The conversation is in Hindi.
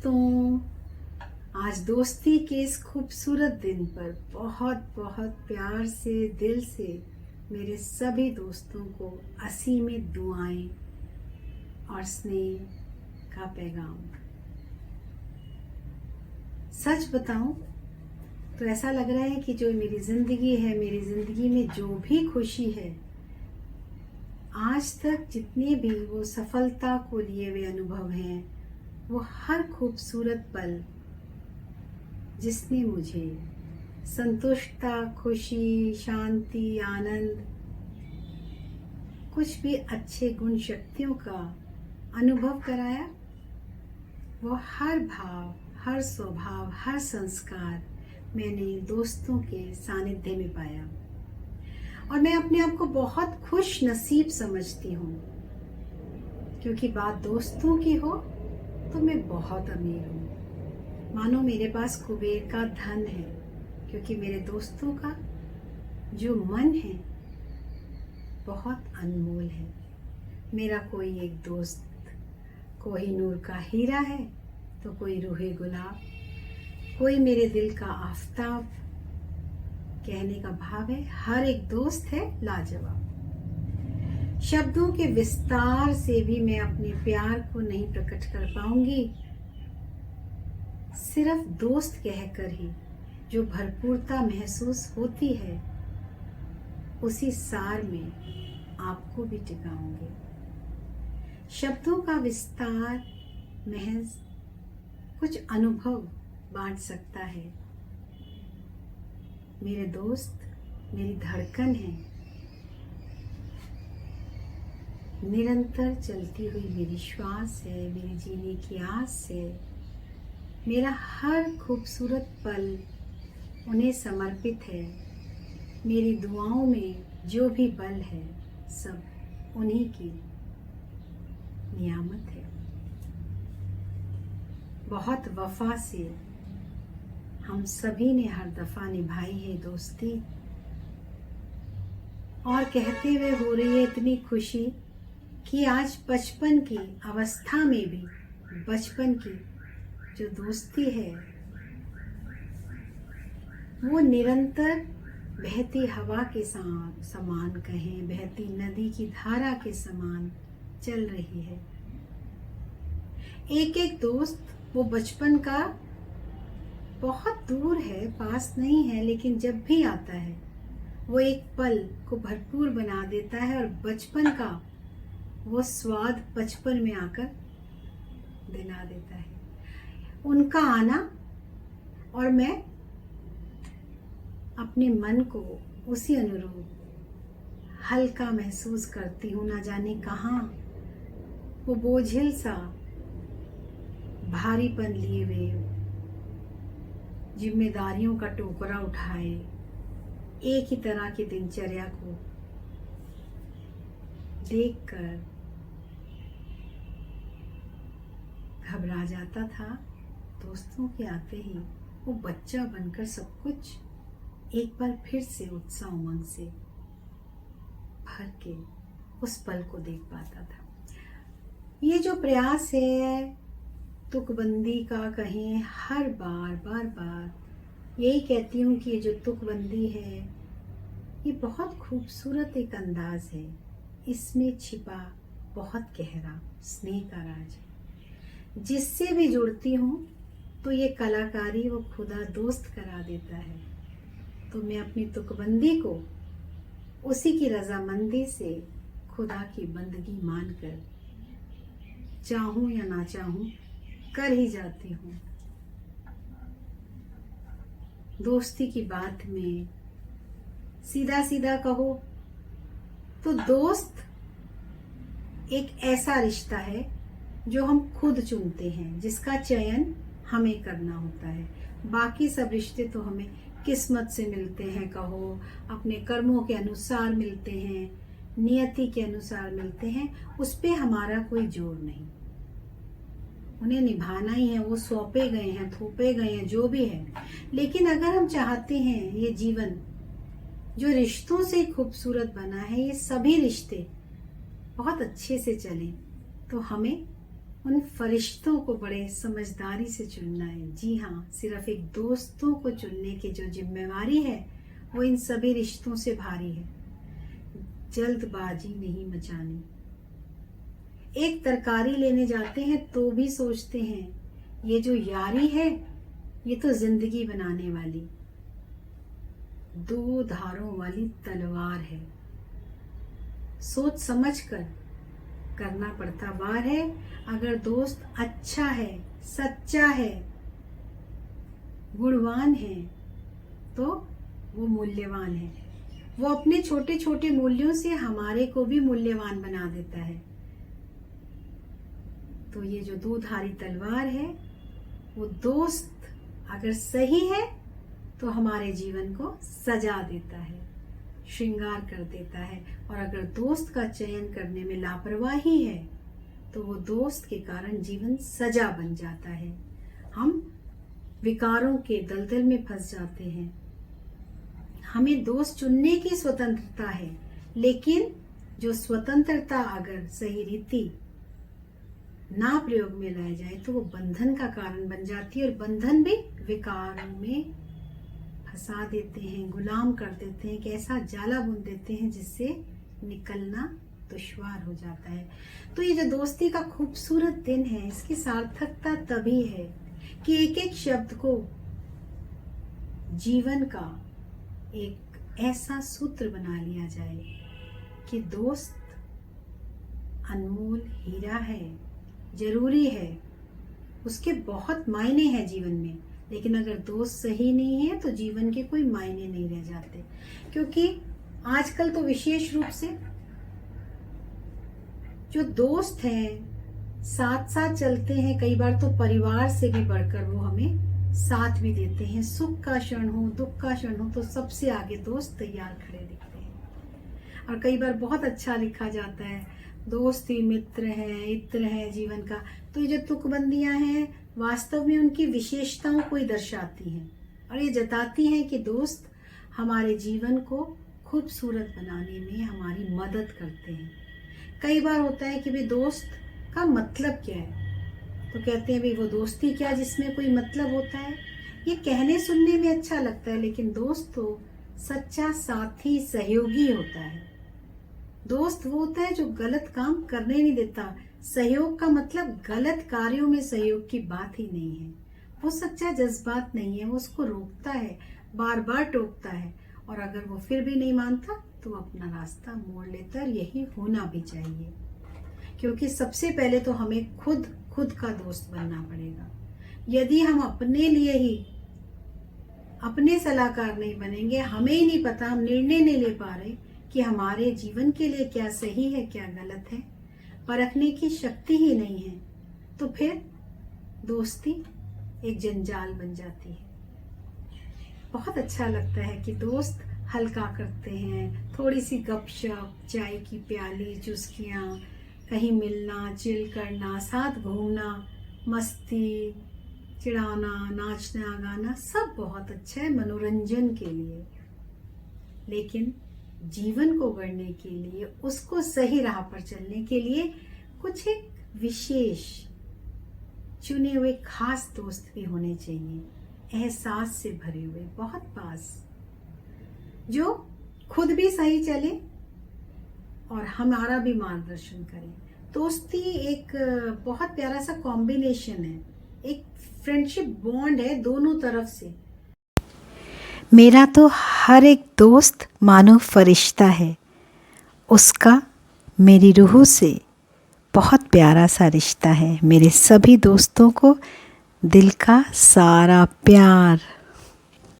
दोस्तों, आज दोस्ती के इस खूबसूरत दिन पर बहुत बहुत प्यार से दिल से मेरे सभी दोस्तों को असीमित दुआएं और स्नेह का पैगाम। सच बताऊं तो ऐसा लग रहा है कि जो मेरी जिंदगी में जो भी खुशी है, आज तक जितने भी वो सफलता को लिए हुए अनुभव हैं, वो हर खूबसूरत पल जिसने मुझे संतुष्टता, खुशी, शांति, आनंद, कुछ भी अच्छे गुण शक्तियों का अनुभव कराया, वो हर भाव, हर स्वभाव, हर संस्कार मैंने दोस्तों के सानिध्य में पाया। और मैं अपने आप को बहुत खुश नसीब समझती हूँ, क्योंकि बात दोस्तों की हो तो मैं बहुत अमीर हूँ। मानो मेरे पास कुबेर का धन है, क्योंकि मेरे दोस्तों का जो मन है बहुत अनमोल है। मेरा कोई एक दोस्त कोहिनूर का हीरा है तो कोई रूहे गुलाब, कोई मेरे दिल का आफताब। कहने का भाव है, हर एक दोस्त है लाजवाब। शब्दों के विस्तार से भी मैं अपने प्यार को नहीं प्रकट कर पाऊंगी। सिर्फ दोस्त कहकर ही जो भरपूरता महसूस होती है, उसी सार में आपको भी टिकाऊंगी। शब्दों का विस्तार महज कुछ अनुभव बांट सकता है। मेरे दोस्त मेरी धड़कन है, निरंतर चलती हुई मेरी श्वास है, मेरी जीने की आस है। मेरा हर खूबसूरत पल उन्हें समर्पित है। मेरी दुआओं में जो भी बल है, सब उन्हीं की नियामत है। बहुत वफा से हम सभी ने हर दफा निभाई है दोस्ती, और कहते हुए हो रही है इतनी खुशी कि आज बचपन की अवस्था में भी बचपन की जो दोस्ती है, वो निरंतर बहती हवा के समान कहें, बहती नदी की धारा के समान चल रही है। एक एक दोस्त वो बचपन का बहुत दूर है, पास नहीं है, लेकिन जब भी आता है वो एक पल को भरपूर बना देता है, और बचपन का वो स्वाद बचपन में आकर दिला देता है। उनका आना और मैं अपने मन को उसी अनुरूप हल्का महसूस करती हूँ। ना जाने कहाँ वो बोझिल सा भारीपन लिए हुए जिम्मेदारियों का टोकरा उठाए, एक ही तरह की दिनचर्या को देखकर घबरा जाता था। दोस्तों के आते ही वो बच्चा बनकर सब कुछ एक बार फिर से उत्साह उमंग से भर के उस पल को देख पाता था। ये जो प्रयास है तुकबंदी का, कहें, हर बार यही कहती हूँ कि ये जो तुकबंदी है, ये बहुत खूबसूरत एक अंदाज है। इसमें छिपा बहुत गहरा स्नेह का राज है। जिससे भी जुड़ती हूँ तो ये कलाकारी वो खुदा दोस्त करा देता है। तो मैं अपनी तुकबंदी को उसी की रजामंदी से खुदा की बंदगी मानकर, चाहूं या ना चाहूं, कर ही जाती हूँ। दोस्ती की बात में सीधा सीधा कहो तो दोस्त एक ऐसा रिश्ता है जो हम खुद चुनते हैं, जिसका चयन हमें करना होता है। बाकी सब रिश्ते तो हमें किस्मत से मिलते हैं, कहो अपने कर्मों के अनुसार मिलते हैं, नियति के अनुसार मिलते हैं। उस पे हमारा कोई जोर नहीं, उन्हें निभाना ही है, वो सौंपे गए हैं, थोपे गए हैं, जो भी है। लेकिन अगर हम चाहते हैं ये जीवन जो रिश्तों से खूबसूरत बना है, ये सभी रिश्ते बहुत अच्छे से चलें, तो हमें उन फरिश्तों को बड़े समझदारी से चुनना है। जी हाँ, सिर्फ एक दोस्तों को चुनने की जो जिम्मेवारी है वो इन सभी रिश्तों से भारी है। जल्दबाजी नहीं मचानी। एक तरकारी लेने जाते हैं तो भी सोचते हैं ये जो यारी है ये तो जिंदगी बनाने वाली दो धारों वाली तलवार है। सोच समझ कर करना पड़ता वार है। अगर दोस्त अच्छा है, सच्चा है, गुणवान है तो वो मूल्यवान है। वो अपने छोटे छोटे मूल्यों से हमारे को भी मूल्यवान बना देता है। तो ये जो दो धारी तलवार है, वो दोस्त अगर सही है तो हमारे जीवन को सजा देता है, श्रृंगार कर देता है। और अगर दोस्त का चयन करने में लापरवाही है तो वो दोस्त के कारण जीवन सजा बन जाता है। हम विकारों के दलदल में फंस जाते हैं। हमें दोस्त चुनने की स्वतंत्रता है, लेकिन जो स्वतंत्रता अगर सही रीति ना प्रयोग में लाया जाए तो वो बंधन का कारण बन जाती है। और बंधन भी विकारों में फंसा देते हैं, गुलाम कर देते हैं, कि ऐसा जाला बुन देते हैं जिससे निकलना दुश्वार हो जाता है। तो ये जो दोस्ती का खूबसूरत दिन है, इसकी सार्थकता तभी है कि एक एक शब्द को जीवन का एक ऐसा सूत्र बना लिया जाए कि दोस्त अनमोल हीरा है, जरूरी है, उसके बहुत मायने हैं जीवन में। लेकिन अगर दोस्त सही नहीं है तो जीवन के कोई मायने नहीं रह जाते। क्योंकि आजकल तो विशेष रूप से जो दोस्त हैं, साथ साथ चलते हैं, कई बार तो परिवार से भी बढ़कर वो हमें साथ भी देते हैं। सुख का क्षण हो, दुख का क्षण हो, तो सबसे आगे दोस्त तैयार खड़े दिखते हैं। और कई बार बहुत अच्छा लिखा जाता है, दोस्त ही मित्र है, इत्र है जीवन का। तो ये जो तुकबंदियां हैं वास्तव में उनकी विशेषताओं को ही दर्शाती हैं और ये जताती हैं कि दोस्त हमारे जीवन को खूबसूरत बनाने में हमारी मदद करते हैं। कई बार होता है कि भाई दोस्त का मतलब क्या है, तो कहते हैं भाई वो दोस्ती क्या जिसमें कोई मतलब होता है। ये कहने सुनने में अच्छा लगता है, लेकिन दोस्त तो सच्चा साथी, सहयोगी होता है। दोस्त वो होता है जो गलत काम करने नहीं देता। सहयोग का मतलब गलत कार्यों में सहयोग की बात ही नहीं है। वो सच्चा जज्बात नहीं है, वो उसको रोकता है, बार बार टोकता है, और अगर वो फिर भी नहीं मानता तो अपना रास्ता मोड़ लेता है। यही होना भी चाहिए, क्योंकि सबसे पहले तो हमें खुद का दोस्त बनना पड़ेगा। यदि हम अपने लिए ही अपने सलाहकार नहीं बनेंगे, हमें ही नहीं पता, हम निर्णय नहीं ले पा रहे कि हमारे जीवन के लिए क्या सही है क्या गलत है, परखने की शक्ति ही नहीं है, तो फिर दोस्ती एक जंजाल बन जाती है। बहुत अच्छा लगता है कि दोस्त हल्का करते हैं, थोड़ी सी गपशप, चाय की प्याली, चुस्कियाँ, कहीं मिलना, चिल करना, साथ घूमना, मस्ती, चिढ़ाना, नाचना, गाना, सब बहुत अच्छा है मनोरंजन के लिए। लेकिन जीवन को गढ़ने के लिए, उसको सही राह पर चलने के लिए कुछ एक विशेष चुने हुए खास दोस्त भी होने चाहिए, एहसास से भरे हुए, बहुत पास, जो खुद भी सही चले और हमारा भी मार्गदर्शन करे। दोस्ती एक बहुत प्यारा सा कॉम्बिनेशन है, एक फ्रेंडशिप बॉन्ड है दोनों तरफ से। मेरा तो हर एक दोस्त मानो फरिश्ता है, उसका मेरी रूह से बहुत प्यारा सा रिश्ता है। मेरे सभी दोस्तों को दिल का सारा प्यार।